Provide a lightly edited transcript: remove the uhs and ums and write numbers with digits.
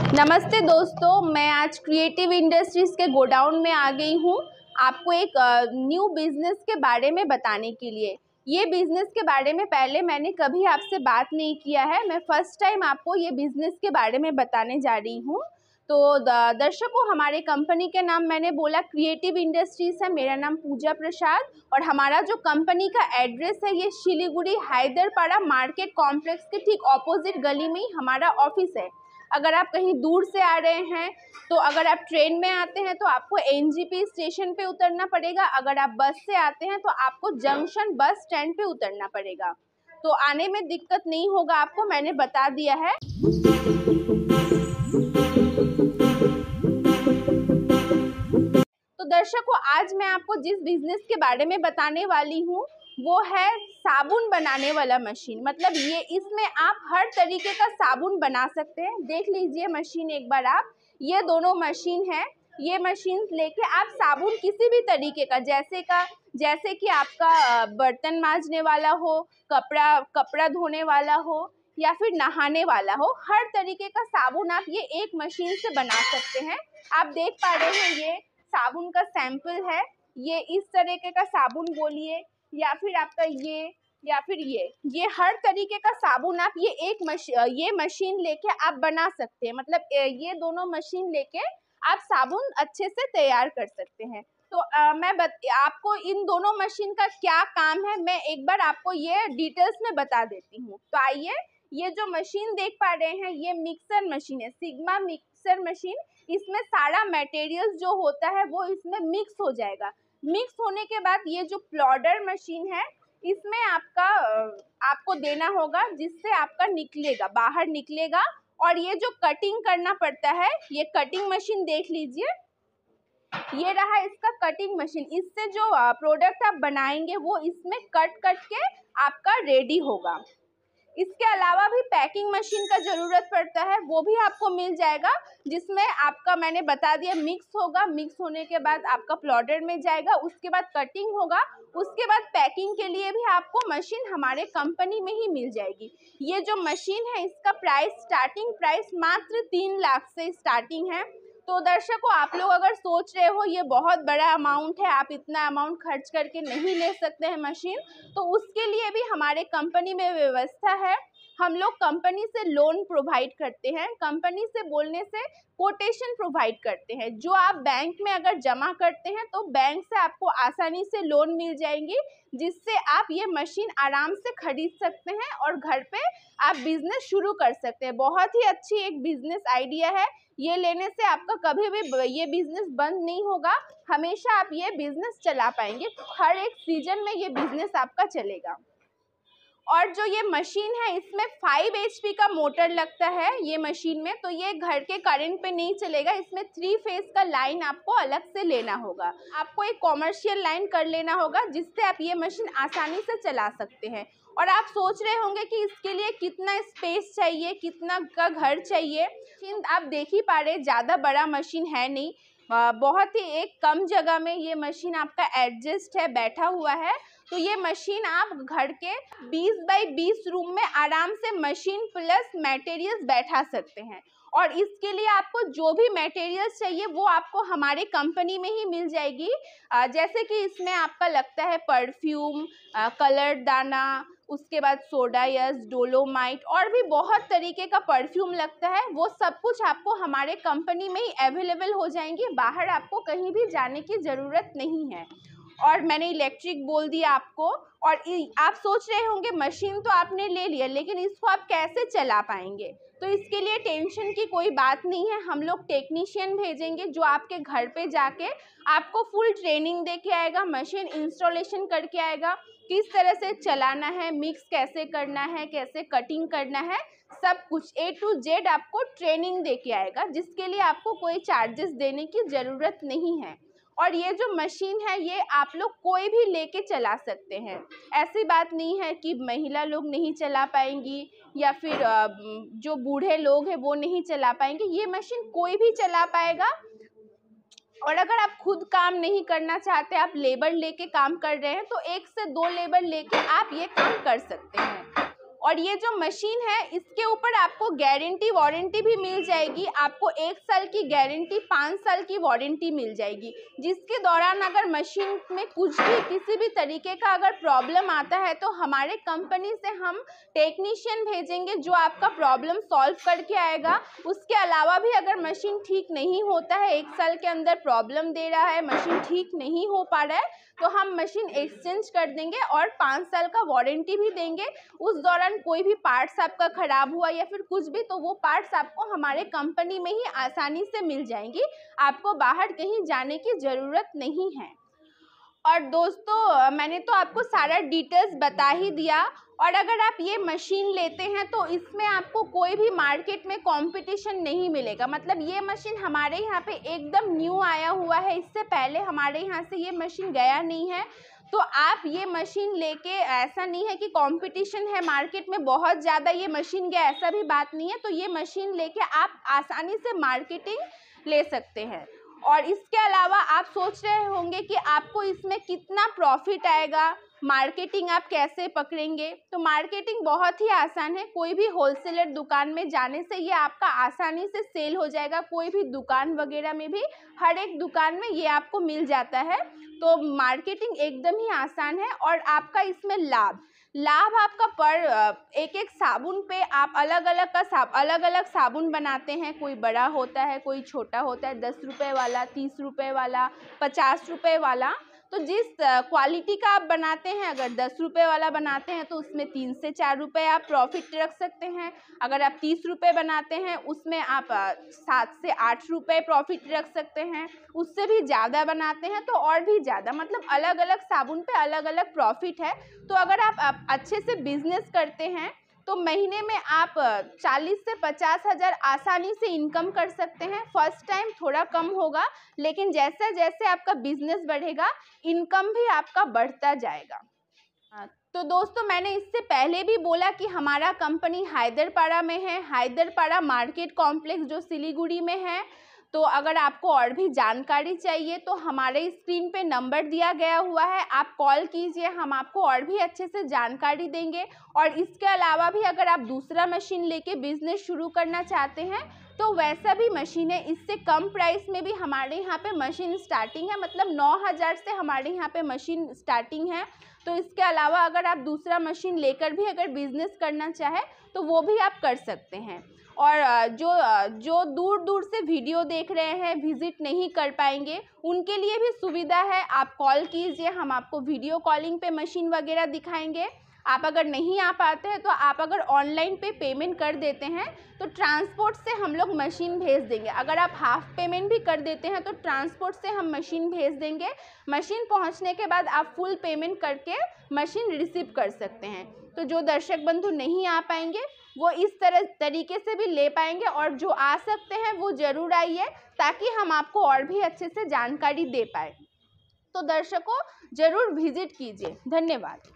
नमस्ते दोस्तों, मैं आज क्रिएटिव इंडस्ट्रीज़ के गोडाउन में आ गई हूँ आपको एक न्यू बिज़नेस के बारे में बताने के लिए। ये बिज़नेस के बारे में पहले मैंने कभी आपसे बात नहीं किया है। मैं फर्स्ट टाइम आपको ये बिज़नेस के बारे में बताने जा रही हूँ। तो दर्शकों, हमारे कंपनी के नाम मैंने बोला क्रिएटिव इंडस्ट्रीज़ है। मेरा नाम पूजा प्रसाद और हमारा जो कंपनी का एड्रेस है ये शिलीगुड़ी हैदरपाड़ा मार्केट कॉम्प्लेक्स के ठीक ऑपोजिट गली में ही हमारा ऑफिस है। अगर आप कहीं दूर से आ रहे हैं तो अगर आप ट्रेन में आते हैं तो आपको एनजेपी स्टेशन पे उतरना पड़ेगा। अगर आप बस से आते हैं तो आपको जंक्शन बस स्टैंड पे उतरना पड़ेगा। तो आने में दिक्कत नहीं होगा आपको, मैंने बता दिया है। तो दर्शकों, आज मैं आपको जिस बिजनेस के बारे में बताने वाली हूँ वो है साबुन बनाने वाला मशीन। मतलब ये इसमें आप हर तरीके का साबुन बना सकते हैं। देख लीजिए मशीन एक बार आप, ये दोनों मशीन है। ये मशीन लेके आप साबुन किसी भी तरीके का जैसे कि आपका बर्तन मांजने वाला हो, कपड़ा धोने वाला हो या फिर नहाने वाला हो, हर तरीके का साबुन आप ये एक मशीन से बना सकते हैं। आप देख पा रहे हैं ये साबुन का सैंपल है। ये इस तरीके का साबुन बोलिए या फिर आपका या फिर ये हर तरीके का साबुन आप ये मशीन लेके आप बना सकते हैं। मतलब ये दोनों मशीन लेके आप साबुन अच्छे से तैयार कर सकते हैं। तो आपको इन दोनों मशीन का क्या काम है मैं एक बार आपको ये डिटेल्स में बता देती हूँ। तो आइए, ये जो मशीन देख पा रहे हैं ये मिक्सर मशीन है, सिग्मा मिक्सर मशीन। इसमें सारा मटेरियल जो होता है वो इसमें मिक्स हो जाएगा। मिक्स होने के बाद ये जो प्लॉडर मशीन है इसमें आपको देना होगा, जिससे आपका बाहर निकलेगा। और ये जो कटिंग करना पड़ता है, ये कटिंग मशीन देख लीजिए, ये रहा इसका कटिंग मशीन। इससे जो प्रोडक्ट आप बनाएंगे वो इसमें कट के आपका रेडी होगा। इसके अलावा भी पैकिंग मशीन का ज़रूरत पड़ता है, वो भी आपको मिल जाएगा, जिसमें आपका मैंने बता दिया मिक्स होगा। मिक्स होने के बाद आपका प्लॉटर में जाएगा, उसके बाद कटिंग होगा, उसके बाद पैकिंग के लिए भी आपको मशीन हमारे कंपनी में ही मिल जाएगी। ये जो मशीन है इसका स्टार्टिंग प्राइस मात्र 3 लाख से स्टार्टिंग है। तो दर्शकों, आप लोग अगर सोच रहे हो ये बहुत बड़ा अमाउंट है, आप इतना अमाउंट खर्च करके नहीं ले सकते हैं मशीन, तो उसके लिए भी हमारे कंपनी में व्यवस्था है। हम लोग कंपनी से लोन प्रोवाइड करते हैं, कंपनी से बोलने से कोटेशन प्रोवाइड करते हैं। जो आप बैंक में अगर जमा करते हैं तो बैंक से आपको आसानी से लोन मिल जाएंगी, जिससे आप ये मशीन आराम से खरीद सकते हैं और घर पे आप बिजनेस शुरू कर सकते हैं। बहुत ही अच्छी एक बिजनेस आइडिया है। ये लेने से आपका कभी भी ये बिजनेस बंद नहीं होगा, हमेशा आप ये बिजनेस चला पाएंगे। हर एक सीजन में ये बिजनेस आपका चलेगा। और जो ये मशीन है इसमें 5 HP का मोटर लगता है ये मशीन में, तो ये घर के करंट पे नहीं चलेगा। इसमें 3 फेज का लाइन आपको अलग से लेना होगा। आपको एक कॉमर्शियल लाइन कर लेना होगा, जिससे आप ये मशीन आसानी से चला सकते हैं। और आप सोच रहे होंगे कि इसके लिए कितना स्पेस चाहिए, कितना का घर चाहिए। आप देख ही पा रहे, ज़्यादा बड़ा मशीन है नहीं, बहुत ही एक कम जगह में ये मशीन आपका एडजस्ट है, बैठा हुआ है। तो ये मशीन आप घर के 20 बाई 20 रूम में आराम से मशीन प्लस मटेरियल्स बैठा सकते हैं। और इसके लिए आपको जो भी मटेरियल्स चाहिए वो आपको हमारे कंपनी में ही मिल जाएगी। जैसे कि इसमें आपका लगता है परफ्यूम, कलर दाना, उसके बाद सोडा यस, डोलोमाइट और भी बहुत तरीके का परफ्यूम लगता है। वो सब कुछ आपको हमारे कंपनी में ही अवेलेबल हो जाएंगी, बाहर आपको कहीं भी जाने की ज़रूरत नहीं है। और मैंने इलेक्ट्रिक बोल दिया आपको। और आप सोच रहे होंगे मशीन तो आपने ले लिया, लेकिन इसको आप कैसे चला पाएंगे? तो इसके लिए टेंशन की कोई बात नहीं है। हम लोग टेक्नीशियन भेजेंगे जो आपके घर पे जाके आपको फुल ट्रेनिंग दे के आएगा, मशीन इंस्टॉलेशन करके आएगा, किस तरह से चलाना है, मिक्स कैसे करना है, कैसे कटिंग करना है, सब कुछ A to Z आपको ट्रेनिंग दे के आएगा, जिसके लिए आपको कोई चार्जेस देने की ज़रूरत नहीं है। और ये जो मशीन है ये आप लोग कोई भी लेके चला सकते हैं। ऐसी बात नहीं है कि महिला लोग नहीं चला पाएंगी या फिर जो बूढ़े लोग हैं वो नहीं चला पाएंगे। ये मशीन कोई भी चला पाएगा। और अगर आप खुद काम नहीं करना चाहते, आप लेबर लेके काम कर रहे हैं, तो 1 से 2 लेबर लेके आप ये काम कर सकते हैं। और ये जो मशीन है इसके ऊपर आपको गारंटी वारंटी भी मिल जाएगी। आपको 1 साल की गारंटी, 5 साल की वारंटी मिल जाएगी, जिसके दौरान अगर मशीन में कुछ भी किसी भी तरीके का अगर प्रॉब्लम आता है तो हमारे कंपनी से हम टेक्नीशियन भेजेंगे जो आपका प्रॉब्लम सॉल्व करके आएगा। उसके अलावा भी अगर मशीन ठीक नहीं होता है, 1 साल के अंदर प्रॉब्लम दे रहा है, मशीन ठीक नहीं हो पा रहा है, तो हम मशीन एक्सचेंज कर देंगे और 5 साल का वारंटी भी देंगे। उस दौरान कोई भी पार्ट्स आपका ख़राब हुआ या फिर कुछ भी, तो वो पार्ट्स आपको हमारे कंपनी में ही आसानी से मिल जाएंगी, आपको बाहर कहीं जाने की ज़रूरत नहीं है। और दोस्तों मैंने तो आपको सारा डिटेल्स बता ही दिया। और अगर आप ये मशीन लेते हैं तो इसमें आपको कोई भी मार्केट में कंपटीशन नहीं मिलेगा। मतलब ये मशीन हमारे यहाँ पे एकदम न्यू आया हुआ है, इससे पहले हमारे यहाँ से ये मशीन गया नहीं है। तो आप ये मशीन लेके, ऐसा नहीं है कि कंपटीशन है मार्केट में बहुत ज़्यादा ये मशीन गया, ऐसा भी बात नहीं है। तो ये मशीन लेके आप आसानी से मार्केटिंग ले सकते हैं। और इसके अलावा आप सोच रहे होंगे कि आपको इसमें कितना प्रॉफिट आएगा, मार्केटिंग आप कैसे पकड़ेंगे। तो मार्केटिंग बहुत ही आसान है। कोई भी होलसेलर दुकान में जाने से ये आपका आसानी से सेल हो जाएगा। कोई भी दुकान वगैरह में भी, हर एक दुकान में ये आपको मिल जाता है। तो मार्केटिंग एकदम ही आसान है। और आपका इसमें लाभ आपका पर एक साबुन पे आप अलग अलग साबुन बनाते हैं। कोई बड़ा होता है, कोई छोटा होता है, 10 रुपये वाला, 30 रुपये वाला, 50 रुपये वाला। तो जिस क्वालिटी का आप बनाते हैं, अगर 10 रुपये वाला बनाते हैं तो उसमें 3 से 4 रुपये आप प्रॉफिट रख सकते हैं। अगर आप 30 रुपये बनाते हैं उसमें आप 7 से 8 रुपये प्रॉफिट रख सकते हैं। उससे भी ज़्यादा बनाते हैं तो और भी ज़्यादा। मतलब अलग अलग साबुन पे अलग अलग प्रॉफिट है। तो अगर आप अच्छे से बिजनेस करते हैं तो महीने में आप 40 से 50 हज़ार आसानी से इनकम कर सकते हैं। फर्स्ट टाइम थोड़ा कम होगा, लेकिन जैसे जैसे आपका बिजनेस बढ़ेगा इनकम भी आपका बढ़ता जाएगा। तो दोस्तों मैंने इससे पहले भी बोला कि हमारा कंपनी हैदरपाड़ा में है, हैदरपाड़ा मार्केट कॉम्प्लेक्स जो सिलीगुड़ी में है। तो अगर आपको और भी जानकारी चाहिए तो हमारे स्क्रीन पे नंबर दिया गया हुआ है, आप कॉल कीजिए, हम आपको और भी अच्छे से जानकारी देंगे। और इसके अलावा भी अगर आप दूसरा मशीन लेके बिजनेस शुरू करना चाहते हैं तो वैसा भी मशीन है। इससे कम प्राइस में भी हमारे यहाँ पे मशीन स्टार्टिंग है। मतलब 9,000 से हमारे यहाँ पे मशीन स्टार्टिंग है। तो इसके अलावा अगर आप दूसरा मशीन लेकर भी अगर बिजनेस करना चाहे तो वो भी आप कर सकते हैं। और जो दूर दूर से वीडियो देख रहे हैं, विजिट नहीं कर पाएंगे, उनके लिए भी सुविधा है। आप कॉल कीजिए, हम आपको वीडियो कॉलिंग पे मशीन वगैरह दिखाएंगे। आप अगर नहीं आ पाते हैं तो आप अगर ऑनलाइन पे पेमेंट कर देते हैं तो ट्रांसपोर्ट से हम लोग मशीन भेज देंगे। अगर आप हाफ पेमेंट भी कर देते हैं तो ट्रांसपोर्ट से हम मशीन भेज देंगे। मशीन पहुंचने के बाद आप फुल पेमेंट करके मशीन रिसीव कर सकते हैं। तो जो दर्शक बंधु नहीं आ पाएंगे वो इस तरीके से भी ले पाएंगे, और जो आ सकते हैं वो ज़रूर आइए ताकि हम आपको और भी अच्छे से जानकारी दे पाए। तो दर्शकों ज़रूर विजिट कीजिए। धन्यवाद।